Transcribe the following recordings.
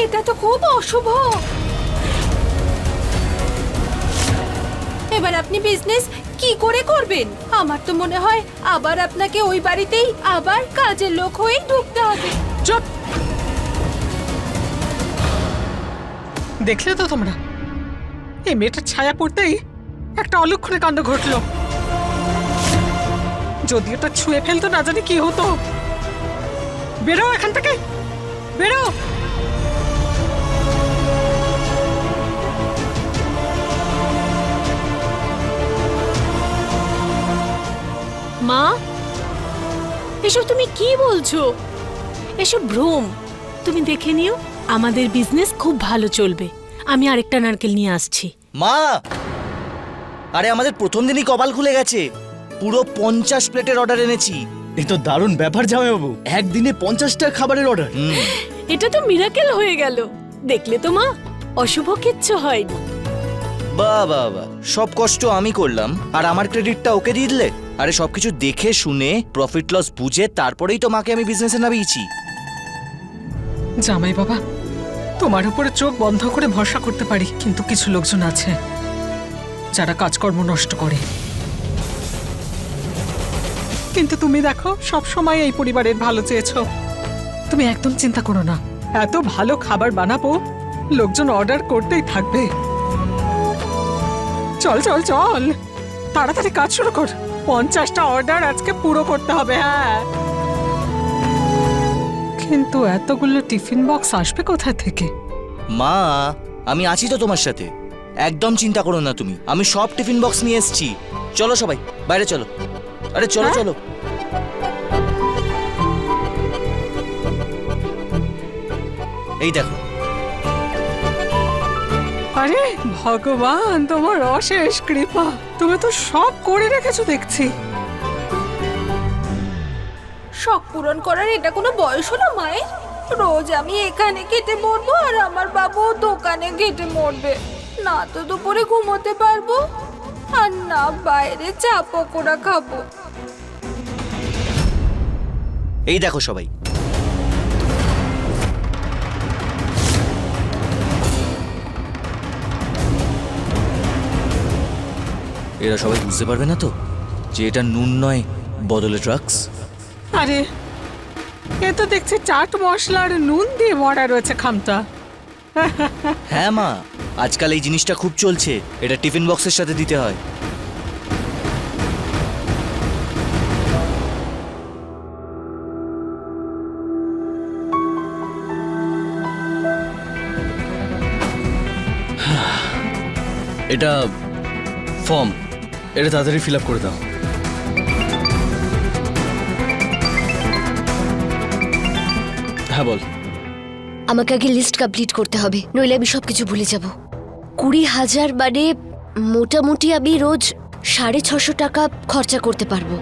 এটা তো খুব অশুভ। এবার আপনি বিজনেস কি করে করবেন? আমার তো মনে হয় আবার আপনাকে ওই বাড়িতেই আবার কাজের লোক হয়েই ঢুকতে হবে। চুপ! দেখলে তো তোমরা, এই মেয়েটার ছায়া পড়তেই একটা অলক্ষণে কাণ্ড ঘটলো। যদি ওটা ছুঁয়ে ফেলতো না জানি কি হতো। বেরো এখান থেকে, বেরো! মা, এসব তুমি কি বলছো? এসব ভ্রম। তুমি দেখে নিও, আমাদের বিজনেস খুব ভালো চলবে। আমি আরেকটা নারকেল নিয়ে আসছি। মা, আরে আমাদের প্রথম দিনই কপাল খুলে গেছে। পুরো 50 প্লেটের অর্ডার এনেছি। এ তো দারুণ ব্যাপার জামাইবাবু, একদিনে 50টা খাবারের অর্ডার। এটা তো মিরাকেল হয়ে গেল। দেখলে তো মা, অশুভ কিচ্ছু হয়নি। বাহ বাহ বাহ, সব কষ্ট আমি করলাম আর আমার ক্রেডিটটা ওকে দিয়ে দিলে? আরে সবকিছু দেখে শুনে প্রফিট লস বুঝে তারপরেই তো মাকে আমি বিজনেসে নামিয়েছি। জামাই বাবা, তোমার উপরে চোখ বন্ধ করে ভরসা করতে পারি, কিন্তু কিছু লোকজন আছে যারা কাজকর্ম নষ্ট করে। কিন্তু তুমি দেখো, সব সময় এই পরিবারের ভালো চেয়েছো। তুমি একদম চিন্তা করো না, এত ভালো খাবার বানাবো, লোকজন অর্ডার করতেই থাকবে। চল চল চল, তাড়াতাড়ি কাজ শুরু কর। 50টা অর্ডার আজকে পুরো করতে হবে। হ্যাঁ, কিন্তু এতগুলো টিফিন বক্স আসবে কোথা থেকে? মা, আমি আছি তো তোমার সাথে, একদম চিন্তা করো না তুমি। আমি সব টিফিন বক্স নিয়ে এসেছি। চলো সবাই বাইরে চলো। আরে চলো চলো। এই দেখো। আরে ভগবান, তোমার অশেষ কৃপা, তুমি তো সব করে রেখেছো দেখছি। শখ পূরণ করার এটা কোনো বয়স হলো মায়ের? রোজ আমি এখানে কেটে মরবো আর আমার বাবু দোকানে কেটে মরবে। না তো দুপুরে ঘুমোতে পারবো আর না বাইরে চা পকোড়া খাবো। এই দেখো সবাই, এরা সবাই বুঝতে পারবে না তো যে এটা নুন নয়, বদলে ড্রাগস। আরে এ তো দেখছি চাট মশলার নুন দিয়ে ভরা রয়েছে খামটা। হ্যাঁ মা, আজকাল এই জিনিসটা খুব চলছে। এটা টিফিন বক্সের সাথে দিতে হয়। এটা ফর্ম, এটা তাড়াতাড়ি ফিল আপ করে দাও। হ্যাঁ বল। আমাকে আগে লিস্ট কমপ্লিট করতে হবে, নইলে আমি সবকিছু ভুলে যাব। 20,000 মানে মোটামুটি আমি রোজ 650 টাকা খরচা করতে পারবো।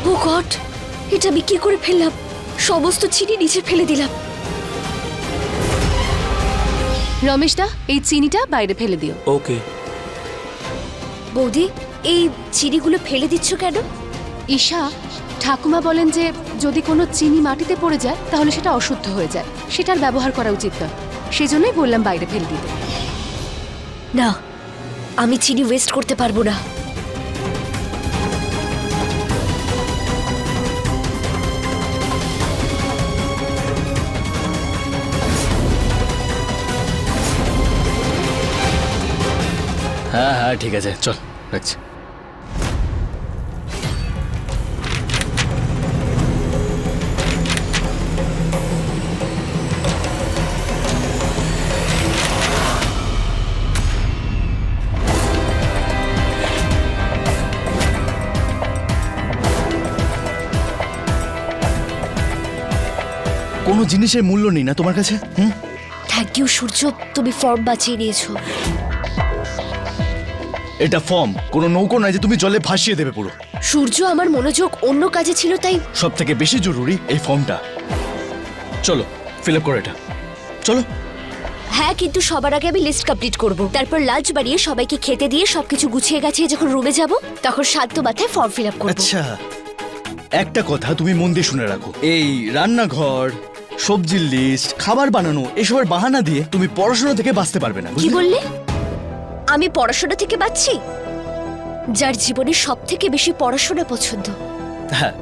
ও গড, এটা আমি কি করে ফেললাম? সমস্ত চিনি নিচে ফেলে দিলাম। রমেশ দা, এই চিনিটা বাইরে ফেলে দিও। ওকে। বৌদি, এই চিনিগুলো ফেলে দিচ্ছ কেন? ঈশা, ঠাকুমা বলেন যে যদি কোনো চিনি মাটিতে পড়ে যায় তাহলে সেটা অশুদ্ধ হয়ে যায়, সেটার ব্যবহার করা উচিত নয়। সেজন্যই বললাম বাইরে ফেলে দিতে। না, আমি চিনি ওয়েস্ট করতে পারবো না। হ্যাঁ হ্যাঁ ঠিক আছে, চল রাখছি। কোনো জিনিসের মূল্য নেই না তোমার কাছে? থ্যাংক ইউ সূর্য, তুমি ফর্ম বাঁচিয়ে নিয়েছো। এটা ফর্ম, কোনো নৌকো নয় যে তুমি জলে ভাসিয়ে দেবে পুরো। সূর্য, আমার মনোযোগ অন্য কাজে ছিল, তাই সব থেকে বেশি জরুরি এই ফর্মটা। চলো ফিল আপ করো এটা, চলো। হ্যাঁ, কিন্তু সবার আগে আমি লিস্ট কমপ্লিট করব। তারপর লাঞ্চ বানিয়ে সবাইকে খেতে দিয়ে সবকিছু গুছিয়ে গাছিয়ে যখন রুমে যাব, তখন শান্ত মাথায় ফর্ম ফিল আপ করব। আচ্ছা, একটা কথা তুমি মন দিয়ে শুনে রাখো, এই রান্নাঘর, সবজির লিস্ট, খাবার বানানো এসবের বাহানা দিয়ে তুমি পড়াশোনা থেকে বাঁচতে পারবে না, কি বুঝলে? বললে? আমি পড়াশোনা থেকে বাঁচছি? যার জীবনে সব থেকে বেশি পড়াশোনা পছন্দ। হ্যাঁ,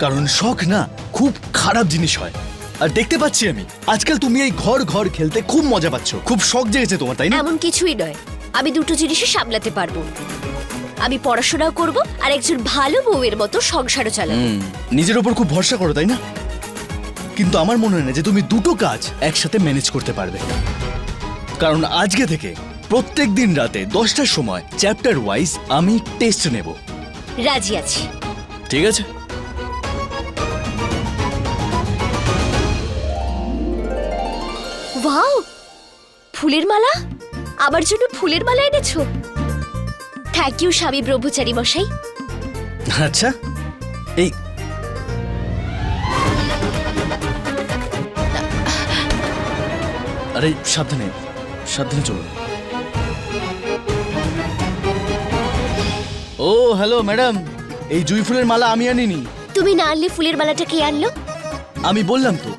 কারণ শখ না খুব খারাপ জিনিস হয়। আর দেখতে পাচ্ছি আমি আজকাল তুমি এই ঘর ঘর খেলতে খুব মজা পাচ্ছ, খুব শখ জেগেছে তোমার, তাই না? এমন কিছুই নয়, আমি দুটো জিনিসই সামলাতে পারবো। আমি পড়াশোনাও করব আর একজন ভালো বউয়ের মতো সংসারও চালাবো। নিজের ওপর খুব ভরসা করো, তাই না? কিন্তু আমার মনে হয় না যে তুমি দুটো কাজ একসাথে ম্যানেজ করতে পারবে। কারণ আজকে থেকে প্রত্যেক দিন রাতে 10টার সময় চ্যাপ্টার ওয়াইজ আমি টেস্ট নেব। রাজি আছি। ঠিক আছে? ওয়াও, ফুলের মালা! আমার জন্য ফুলের মালা এনেছো? থ্যাংক ইউ স্বামী ব্রহ্মচারী মশাই। আচ্ছা, এই আরে সাবধানে সাবধানে চলুন। ও হ্যালো ম্যাডাম, এই জুঁই ফুলের মালা আমি আনিনি। তুমি না আনলে ফুলের মালাটা কে আনলো? আমি বললাম তো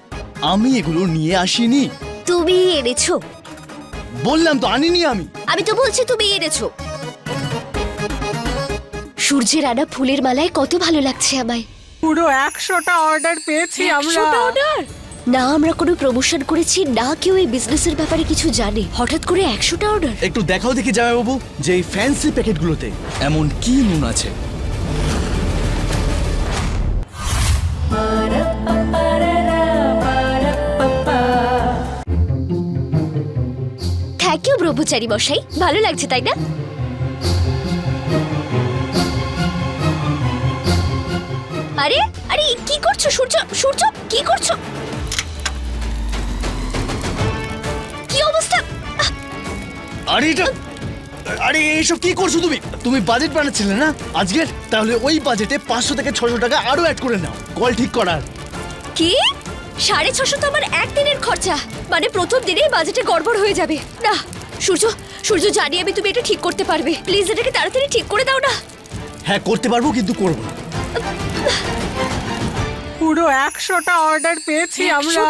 আমি এগুলো নিয়ে আসিনি। তুমি এনেছো। বললাম তো আনিনি আমি। আমি তো বলছি তুমি এনেছো। সূর্যের আনা ফুলের মালায় কত ভালো লাগছে আমায়। পুরো 100টা অর্ডার পেয়েছি আমরা। না আমরা কোনো প্রমোশন করেছি, না কেউ এই বিজনেসের ব্যাপারে কিছু জানে। হঠাৎ করে 100টা অর্ডার। একটু দেখাও দেখি জামাইবাবু যে এই ফ্যান্সি প্যাকেটগুলোতে এমন কি নুন আছে। থ্যাংক ইউ ব্রহ্মচারী মশাই, ভালো লাগছে তাই না? আরে আরে কি করছো সূর্য? সূর্য কি করছো? কি অবস্থা? আরে এটা, আরে এইসব কি করছো তুমি? তুমি বাজেট বানাচ্ছিলে না আজকের? তাহলে ওই বাজেটে 500 থেকে 600 টাকা আরো অ্যাড করে নাও কল ঠিক করার। কি 650 তো আমার একদিনের খরচা, মানে প্রথম দিনেই বাজেটে গড়বড় হয়ে যাবে। না সূর্য, সূর্য জানি আমি তুমি এটা ঠিক করতে পারবে, প্লিজ এটাকে তাড়াতাড়ি ঠিক করে দাও না। হ্যাঁ করতে পারবো, কিন্তু করবো না। পুরো 100টা অর্ডার পেয়েছি আমরা।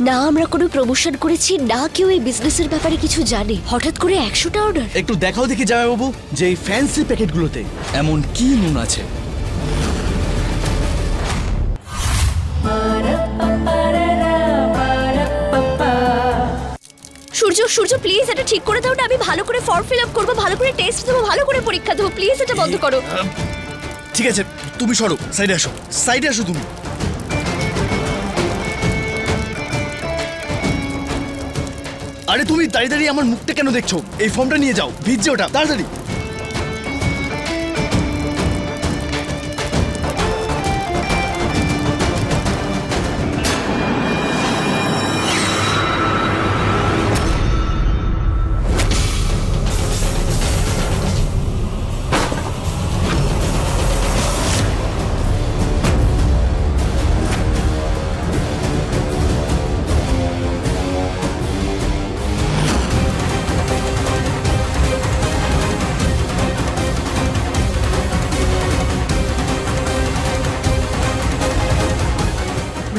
না আমরা কোনো প্রমোশন করেছি, না কেউ এই বিজনেসের ব্যাপারে কিছু জানে। হঠাৎ করে 100টা অর্ডার। একটু দেখাও দেখি জামাইবাবু যে এই ফ্যান্সি প্যাকেটগুলোতে এমন কি নুন আছে। সূর্য, সূর্য প্লিজ এটা ঠিক করে দাও না। আমি ভালো করে ফর্ম ফিল আপ করবো, ভালো করে টেস্ট দেবো, ভালো করে পরীক্ষা দেবো। প্লিজ এটা বন্ধ করো। ঠিক আছে তুমি সরো, সাইডে আসো, সাইডে আসো তুমি। আরে তুমি দাঁড়িয়ে দাঁড়িয়ে আমার মুখটা কেন দেখছো? এই ফর্মটা নিয়ে যাও, ভিজছে ওটা, তাড়াতাড়ি।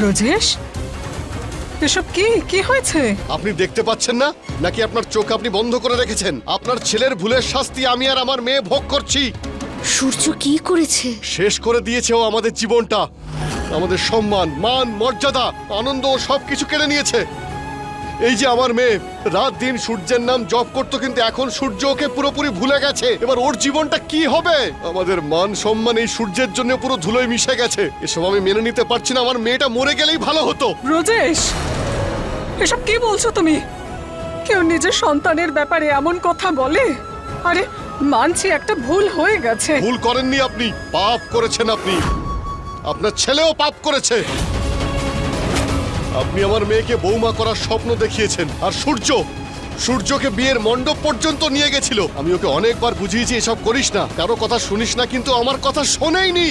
ব্রজেশ, এসব কি কি হয়েছে? আপনি দেখতে পাচ্ছেন না নাকি আপনার চোখ আপনি বন্ধ করে রেখেছেন? আপনার ছেলের ভুলের শাস্তি আমি আর আমার মেয়ে ভোগ করছি। সূর্য কি করেছে? শেষ করে দিয়েছে ও আমাদের জীবনটা, আমাদের সম্মান, মান, মর্যাদা, আনন্দ ও সবকিছু কেড়ে নিয়েছে। এই যে আমার মেয়ে রাত দিন সূর্যের নাম জপ করতো, কিন্তু এখন সূর্য ওকে পুরোপুরি ভুলে গেছে। এবার ওর জীবনটা কি হবে? আমাদের মান সম্মান এই সূর্যের জন্য পুরো ধুলোয় মিশে গেছে। এসব আমি মেনে নিতে পারছি না। আমার মেয়েটা মরে গেলেই ভালো হতো। ব্রজেশ, এসব কি বলছো তুমি? কেউ নিজের সন্তানের ব্যাপারে এমন কথা বলে? আরে মানছি একটা ভুল হয়ে গেছে। ভুল করেননি আপনি, পাপ করেছেন আপনি। আপনার ছেলেও পাপ করেছে। আপনি আমার মেয়েকে বৌমা করার স্বপ্ন দেখিয়েছেন, আর সূর্যকে বিয়ের মণ্ডপ পর্যন্ত নিয়ে গেছিল। আমি ওকে অনেকবার বুঝিয়েছি এসব করিস না, কারো কথা শুনিস না, কিন্তু আমার কথা শোনেইনি।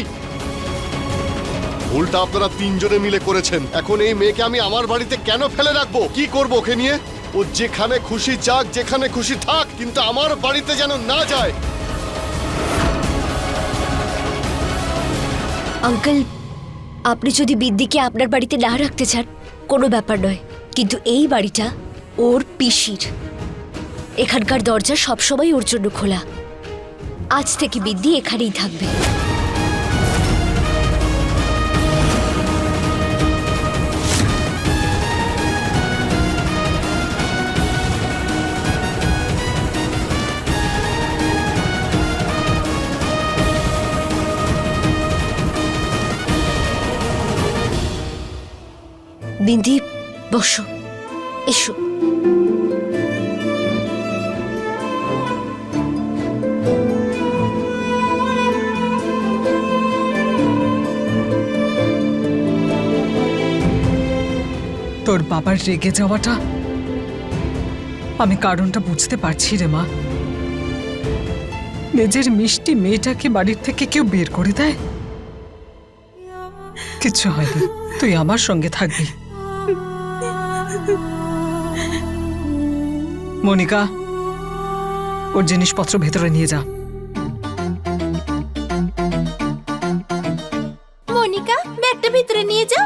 ও ভুলটা আপনারা তিনজনে মিলে করেছেন। এখন এই মেয়েকে আমি আমার বাড়িতে কেন ফেলে রাখবো? কি করবো ওকে নিয়ে? ও যেখানে খুশি যাক, যেখানে খুশি থাক, কিন্তু আমার বাড়িতে যেন না যায়। আঙ্কেল, আপনি যদি বিদ্যিকে আপনার বাড়িতে না রাখতে চান কোনো ব্যাপার নয়, কিন্তু এই বাড়িটা ওর পিসির। এখানকার দরজা সবসময় ওর জন্য খোলা। আজ থেকে বিদ্যি এখানেই থাকবে। বিন্দি, বসো, এসো। তোর বাবার রেগে যাওয়াটা আমি কারণটা বুঝতে পারছি রে মা। নিজের মিষ্টি মেয়েটাকে বাড়ির থেকে কেউ বের করে দেয়? কিচ্ছু হয়নি, তুই আমার সঙ্গে থাকবি। মনিকা, ওর জিনিসপত্র ভেতরে নিয়ে যা। মনিকা, ব্যাগটা ভিতরে নিয়ে যা।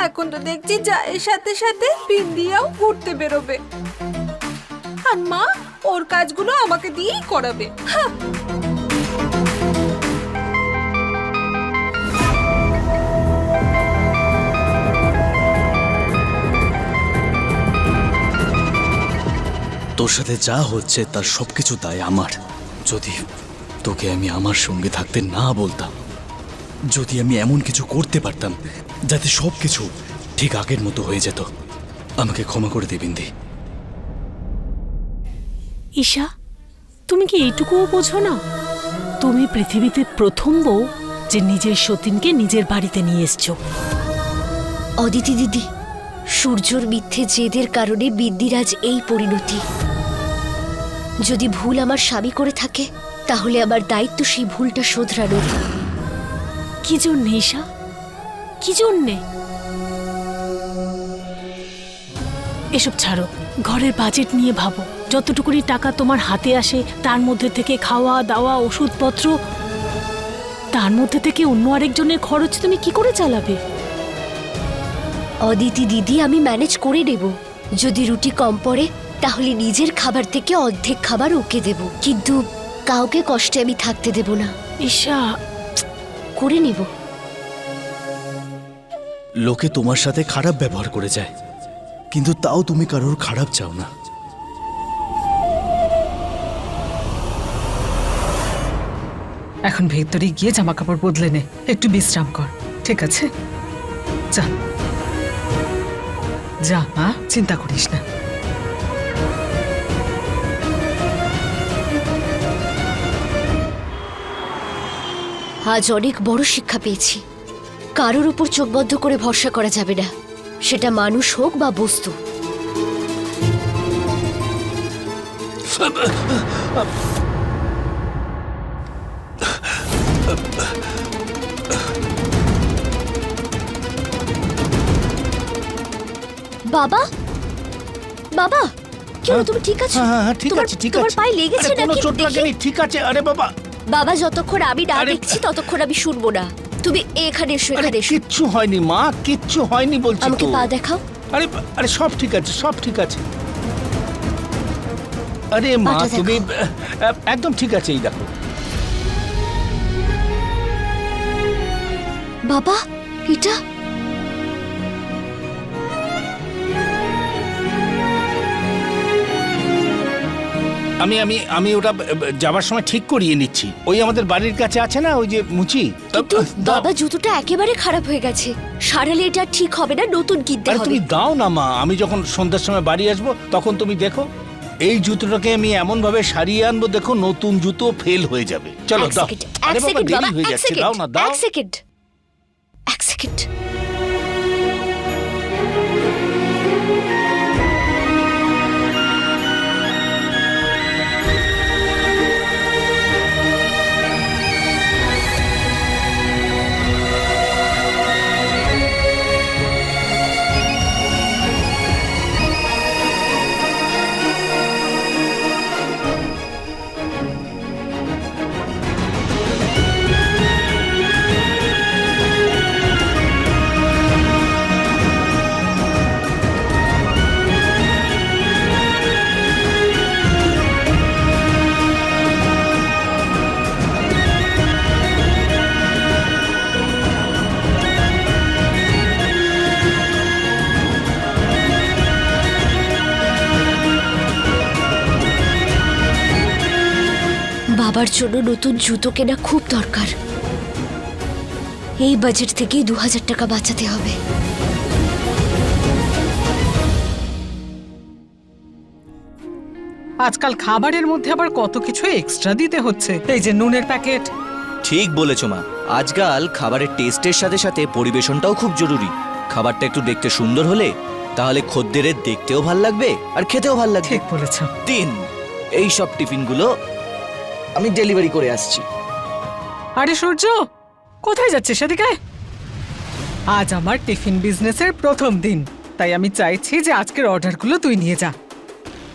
এখন তো দেখছি এর সাথে সাথে বিন্দিয়াও ঘুরতে বেরোবে, আর মা ওর কাজগুলো আমাকে দিয়েই করাবে। হ্যাঁ, তোর সাথে যা হচ্ছে তার সবকিছু দায় আমার। যদি তোকে আমি আমার সঙ্গে থাকতে না বলতাম, যদি আমি এমন কিছু করতে পারতাম যাতে সবকিছু ঠিক আগের মতো হয়ে যেত, আমাকে ক্ষমা করে দে বিন্দি। ঈশা, তুমি কি এইটুকুও বোঝো না? তুমি পৃথিবীতে প্রথম বউ যে নিজের সতীনকে নিজের বাড়িতে নিয়ে এসছো। অদিতি দিদি, সূর্যর মিথ্যে জেদের কারণে বিদ্যির আজ এই পরিণতি। যদি ভুল আমার স্বামী করে থাকে, তাহলে আমার দায়িত্ব সেই ভুলটা শোধরানোর। কি জন্যে ঈশা, কি জন্যে? এসব ছাড়ো, ঘরের বাজেট নিয়ে ভাবো। যতটুকুনি টাকা তোমার হাতে আসে তার মধ্যে থেকে খাওয়া দাওয়া, ওষুধপত্র, তার মধ্যে থেকে অন্য আরেকজনের খরচ তুমি কি করে চালাবে? অদিতি দিদি, আমি ম্যানেজ করে নেব। যদি রুটি কম পড়ে তাহলে নিজের খাবার থেকে অর্ধেক খাবার ওকে দেব, কিন্তু কাউকে কষ্টে আমি থাকতে দেব না। ঈশা, করে নেব। লোকে তোমার সাথে খারাপ ব্যবহার করে যায়, কিন্তু তাও তুমি কারোর খারাপ চাও না। এখন ভেতরে গিয়ে জামা কাপড় বদলে নে, একটু বিশ্রাম কর, ঠিক আছে? যা যা মা, চিন্তা করিস না। আজ অনেক বড় শিক্ষা পেয়েছি। কারোর উপর চোখ বন্ধ করে ভরসা করা যাবে না, সেটা মানুষ হোক বা বস্তু। বাবা, বাবা, কি হলো? তুমি ঠিক আছো? হ্যাঁ, ঠিক আছে, ঠিক আছে। তোমার পায়ে লেগেছে কোনো নাকি? চোট দেখি। লাগেনি, ঠিক আছে। আরে বাবা, বাবা, যতক্ষণ আমি না আরে- দেখছি ততক্ষণ আমি শুনবো না। তুমি এখানে এসো, আরে এখানে এসো। কিচ্ছু হয়নি মা, কিচ্ছু হয়নি বলছি আমাকে তো। পা দেখাও। আরে আরে সব ঠিক আছে, সব ঠিক আছে। আরে মা, পাটা দেখো। তুমি একদম ঠিক আছে। এই দেখো, বাবা, এটা আমি আমি আমি ওটা যাবার সময় ঠিক করিয়ে নিচ্ছি। ওই আমাদের বাড়ির কাছে আছে না, ওই যে মুচি। কিন্তু দাও। বাবা, জুতোটা একেবারে খারাপ হয়ে গেছে। সারালে এটা ঠিক হবে না, নতুন কিনতে আরে হবে। তুমি দাও না মা, আমি যখন সন্ধ্যার সময় বাড়ি আসবো তখন তুমি দেখো, এই জুতোটাকে আমি এমন ভাবে সারিয়ে আনবো, দেখো নতুন জুতো ফেল হয়ে যাবে। চলো এক দাও। সেকেন্ড, আরে এক বাবা, সেকেন্ড দেরি বাবা, হয়ে এক যাচ্ছে, সেকেন্ড, দাও না, দাও। এক সেকেন্ড, এক সেকেন্ড। বাবার জন্য নতুন জুতো কেনা খুব দরকার। এই বাজেট থেকেই 2000 টাকা বাঁচাতে হবে। আজকাল খাবারের মধ্যে আবার কত কিছু এক্সট্রা দিতে হচ্ছে, এই যে নুনের প্যাকেট। ঠিক বলেছো মা, আজকাল খাবারের টেস্টের সাথে সাথে পরিবেশনটাও খুব জরুরি। খাবারটা একটু দেখতে সুন্দর হলে তাহলে খদ্দেরের দেখতেও ভাল লাগবে আর খেতেও ভাল লাগবে। ঠিক বলেছ। 3, এই সব টিফিনগুলো আমি ডেলিভারি করে আসছি। আরে সূর্য, কোথায় যাচ্ছে সেদিকে? আজ আমার টিফিন বিজনেসের প্রথম দিন, তাই আমি চাইছি যে আজকের অর্ডারগুলো তুই নিয়ে যা।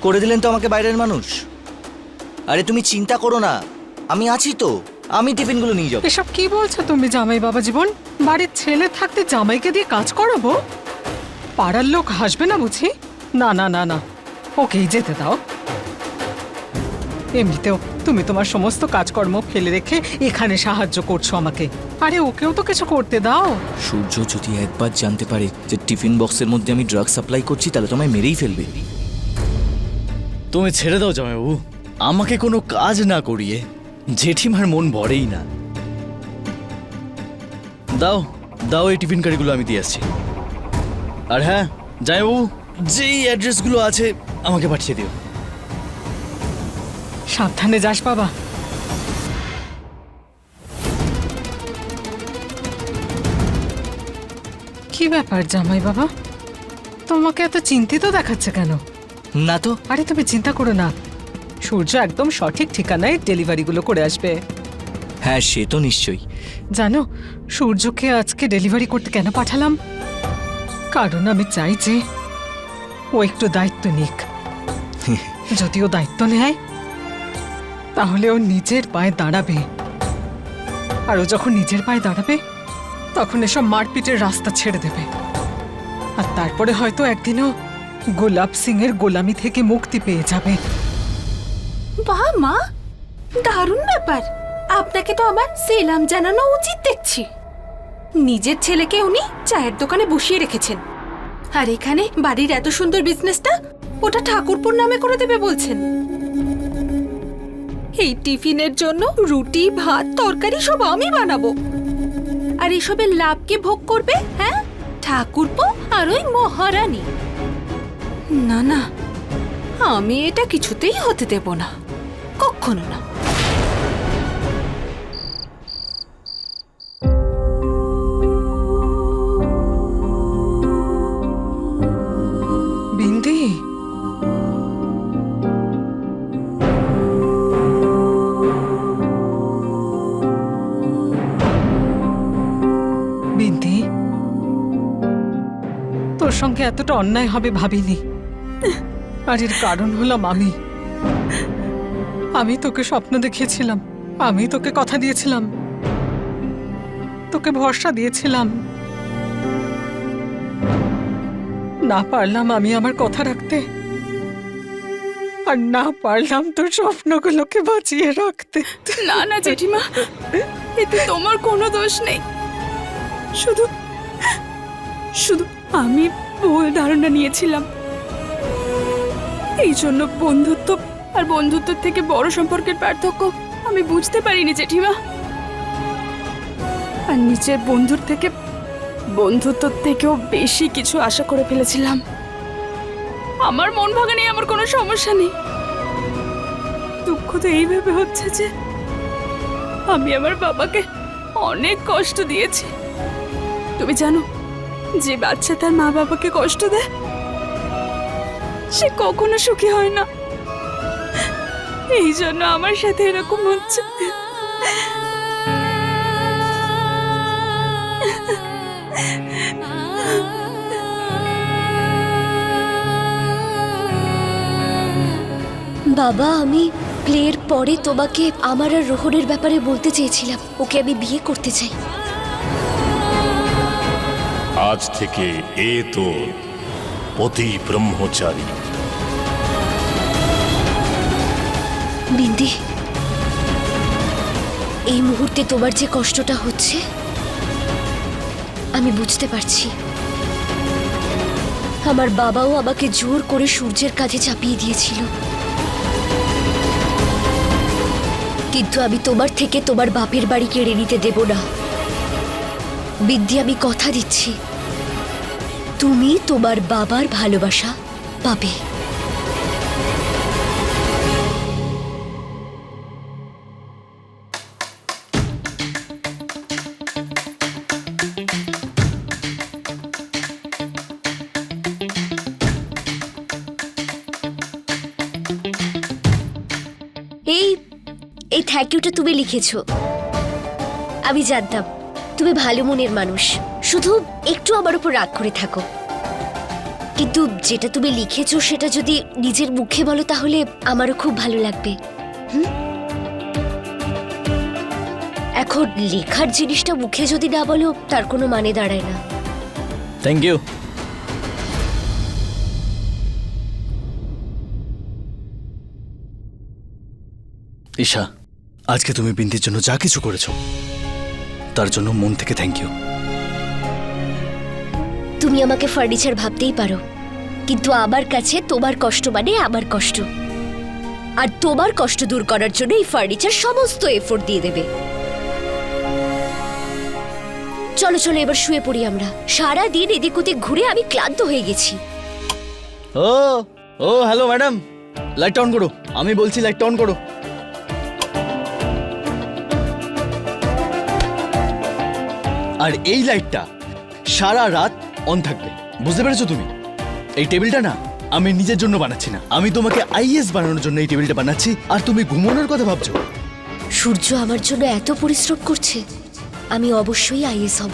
করে দিলেন তো আমাকে বাইরের মানুষ। আরে তুমি চিন্তা করো না, আমি আছি তো, আমি টিফিনগুলো নিয়ে যাবো। এসব কি বলছো তুমি জামাই বাবা জীবন? বাড়ির ছেলে থাকতে জামাইকে দিয়ে কাজ করাবো? পাড়ার লোক হাসবে না বুঝি? না না না না, ওকেই যেতে দাও। এমনিতেও তুমি তোমার সমস্ত কাজকর্ম ফেলে রেখে এখানে সাহায্য করছো আমাকে। আরে ওকেও তো কিছু করতে দাও। সূর্য যদি একবার জানতে পারে যে টিফিন বক্সের মধ্যে আমি ড্রাগ সাপ্লাই করছি, তাহলে তোমায় মেরেই ফেলবে। তুমি ছেড়ে দাও জামাইবাবু, আমাকে কোনো কাজ না করিয়ে জেঠিমার মন ভরেই না। দাও দাও, এই টিফিন কারিগুলো আমি দিয়ে আসছি। আর হ্যাঁ জামাইবাবু, যেই অ্যাড্রেসগুলো আছে আমাকে পাঠিয়ে দিও। সাবধানে যাস বাবা। কি ব্যাপার জামাই বাবা, তোমাকে এত চিন্তিত দেখাচ্ছে কেন? না তো। আরে তুমি চিন্তা করো না, সূর্য একদম সঠিক ঠিকানায় ডেলিভারিগুলো করে আসবে। হ্যাঁ, সে তো নিশ্চয়ই। জানো সূর্যকে আজকে ডেলিভারি করতে কেন পাঠালাম? কারণ আমি চাই যে ও একটু দায়িত্ব নিক। যদি ও দায়িত্ব নেয় তাহলে ও নিজের পায়ে দাঁড়াবে, আর ও যখন নিজের পায়ে দাঁড়াবে তখন এসব মারপিটের রাস্তা ছেড়ে দেবে, আর তারপরে হয়তো একদিনও গোলাপ সিং এর গোলামি থেকে মুক্তি পেয়ে যাবে। বাহ মা, দারুণ ব্যাপার। আপনাকে তো আমার সেলাম জানানো উচিত দেখছি। নিজের ছেলেকে উনি চায়ের দোকানে বসিয়ে রেখেছেন, আর এখানে বাড়ির এত সুন্দর বিজনেসটা ওটা ঠাকুরপুর নামে করে দেবে বলছেন। এই টিফিনের জন্য রুটি ভাত তরকারি সব আমি বানাবো, আর এসবের লাভ কে ভোগ করবে? হ্যাঁ, ঠাকুরপো আর ওই মহারানী। না না, আমি এটা কিছুতেই হতে দেব না, কখনো না। বিন্দি, বিন্দি, তোর সঙ্গে এতটা অন্যায় হবে ভাবিনি। আর এর কারণ হলাম আমি তোকে স্বপ্ন দেখিয়েছিলাম, আমি তোকে কথা দিয়েছিলাম, তোকে ভরসা দিয়েছিলাম। না পারলাম আমি আমার কথা রাখতে, আর না পারলাম তোর স্বপ্নগুলোকে বাঁচিয়ে রাখতে। না না জেঠিমা, এতে তোমার কোনো দোষ নেই। শুধু শুধু আমি ভুল ধারণা নিয়েছিলাম, এই জন্য বন্ধুত্ব আর বন্ধুত্বের থেকে বড় সম্পর্কের পার্থক্য আমি বুঝতে পারিনি জেঠিমা। আর নিজের বন্ধুর থেকে বন্ধুত্ব থেকেও বেশি কিছু আশা করে ফেলেছিলাম। আমার মন ভাঙা নিয়ে আমার কোনো সমস্যা নেই, দুঃখ তো এইভাবে হচ্ছে যে আমি আমার বাবাকে অনেক কষ্ট দিয়েছি। তুমি জানো, যে বাচ্চা তার মা বাবাকে কষ্ট দেয় সে কখনো সুখী হয় না। এই জন্য আমার সাথে এরকম হচ্ছে। বাবা, আমি প্লের পরে তোমাকে আমার আর রোহনের ব্যাপারে বলতে চেয়েছিলাম। ওকে আমি বিয়ে করতে চাই। আজ থেকে এ তো পতি ব্রহ্মচারী। বিন্দি, এই মুহূর্তে তোমার যে কষ্টটা হচ্ছে আমি বুঝতে পারছি। আমার বাবাও আমাকে জোর করে সূর্যের কাছে চাপিয়ে দিয়েছিল, কিন্তু আমি তোমার থেকে তোমার বাপের বাড়ি কেড়ে নিতে দেব না। বিদ্যি, আমি কথা দিচ্ছি, তুমি তোমার বাবার ভালোবাসা পাবে। এই এই থ্যাংক ইউটা তুমি লিখেছো। আমি জানতাম তুমি ভালো মনের মানুষ, শুধু একটু আমার উপর রাগ করে থাকো। কিন্তু যেটা তুমি লিখেছো সেটা যদি নিজের মুখে বলো তাহলে আমারও খুব ভালো লাগবে। এখন লেখার জিনিসটা মুখে যদি না বলো তার কোনো মানে দাঁড়ায় না। Thank you. ঈশা, আজকে তুমি বিন্দির জন্য যা কিছু করেছো তার জন্য মন থেকে থ্যাংক ইউ। তুমি আমাকে ফার্নিচার ভাবতেই পারো, কিন্তু আমার কাছে তোমার কষ্ট মানে আমার কষ্ট। আর তোমার কষ্ট দূর করার জন্য এই ফার্নিচার সমস্ত এফোর্ট দিয়ে দেবে। চলো চলো এবার শুয়ে পড়ি আমরা। সারা দিন এদিক ওদিক ঘুরে আমি ক্লান্ত হয়ে গেছি। ও ও হ্যালো ম্যাডাম, লাইট অন করো। আমি বলছি লাইট অন করো। আর এই লাইটটা সারা রাত অন থাকবে, বুঝতে পেরেছো তুমি? এই টেবিলটা না আমি নিজের জন্য বানাচ্ছি না, আমি তোমাকে আইএস বানানোর জন্য এই টেবিলটা বানাচ্ছি। আর তুমি ঘুমানোর কথা ভাবছো। সূর্য আমার জন্য এত পরিশ্রম করছে, আমি অবশ্যই আইএস হব।